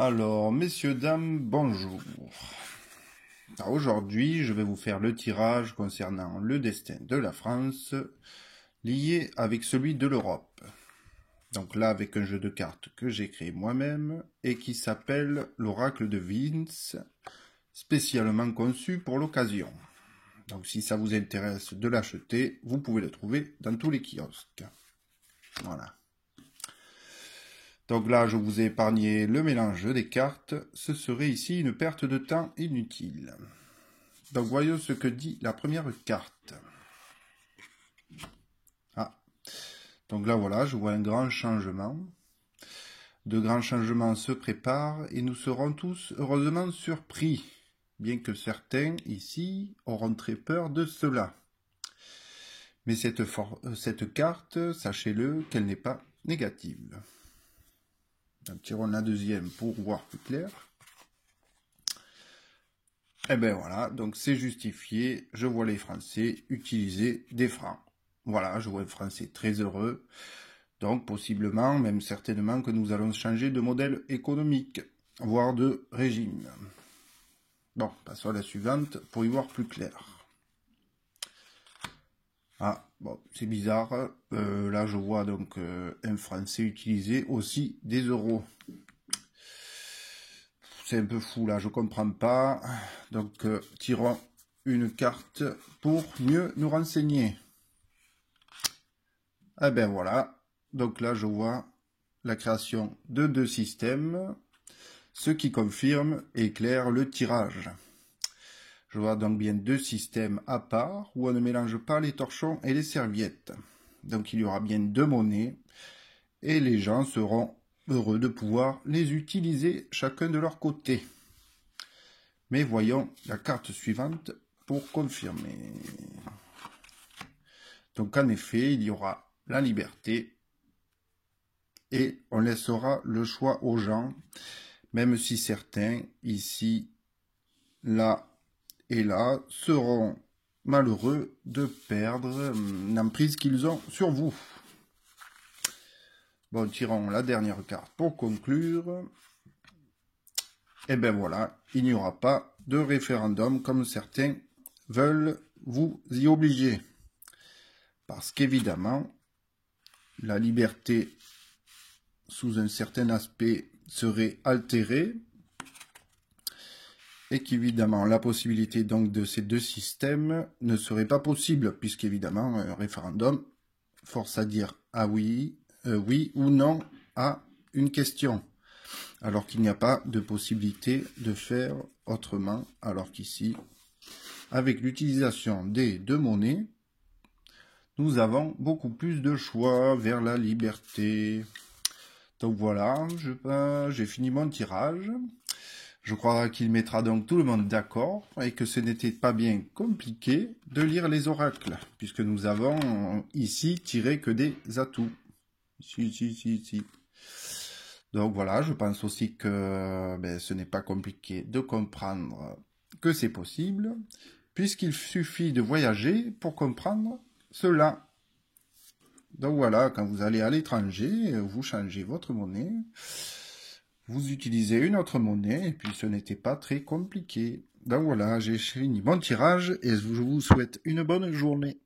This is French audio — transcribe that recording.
Alors, messieurs, dames, bonjour. Alors, aujourd'hui, je vais vous faire le tirage concernant le destin de la France, lié avec celui de l'Europe. Donc là, avec un jeu de cartes que j'ai créé moi-même, et qui s'appelle l'Oracle de Vince, spécialement conçu pour l'occasion. Donc si ça vous intéresse de l'acheter, vous pouvez le trouver dans tous les kiosques. Voilà. Donc là, je vous ai épargné le mélange des cartes. Ce serait ici une perte de temps inutile. Donc voyons ce que dit la première carte. Ah. Donc là, voilà, je vois un grand changement. De grands changements se préparent et nous serons tous heureusement surpris. Bien que certains, ici, auront très peur de cela. Mais cette carte, sachez-le, qu'elle n'est pas négative. Donc, tirons la deuxième pour voir plus clair. Et bien voilà, donc c'est justifié. Je vois les Français utiliser des francs. Voilà, je vois les Français très heureux. Donc possiblement, même certainement, que nous allons changer de modèle économique, voire de régime. Bon, passons à la suivante pour y voir plus clair. Ah, bon, c'est bizarre. Là, je vois donc un Français utiliser aussi des euros. C'est un peu fou, là, je comprends pas. Donc, tirons une carte pour mieux nous renseigner. Eh ben voilà. Donc là, je vois la création de deux systèmes, ce qui confirme et éclaire le tirage. Je vois donc bien deux systèmes à part, où on ne mélange pas les torchons et les serviettes. Donc il y aura bien deux monnaies, et les gens seront heureux de pouvoir les utiliser chacun de leur côté. Mais voyons la carte suivante pour confirmer. Donc en effet, il y aura la liberté, et on laissera le choix aux gens, même si certains, ici, là et là, seront malheureux de perdre l'emprise qu'ils ont sur vous. Bon, tirons la dernière carte pour conclure. Et ben voilà, il n'y aura pas de référendum comme certains veulent vous y obliger. Parce qu'évidemment, la liberté, sous un certain aspect, serait altérée. Et qu'évidemment, la possibilité donc de ces deux systèmes ne serait pas possible, puisqu'évidemment, un référendum force à dire ah oui, oui ou non à une question, alors qu'il n'y a pas de possibilité de faire autrement, alors qu'ici, avec l'utilisation des deux monnaies, nous avons beaucoup plus de choix vers la liberté. Donc voilà, j'ai fini mon tirage. Je crois qu'il mettra donc tout le monde d'accord et que ce n'était pas bien compliqué de lire les oracles, puisque nous avons ici tiré que des atouts. Si. Donc voilà, je pense aussi que ce n'est pas compliqué de comprendre que c'est possible, puisqu'il suffit de voyager pour comprendre cela. Donc voilà, quand vous allez à l'étranger, vous changez votre monnaie, vous utilisez une autre monnaie, et puis ce n'était pas très compliqué. Donc voilà, j'ai fini mon tirage, et je vous souhaite une bonne journée.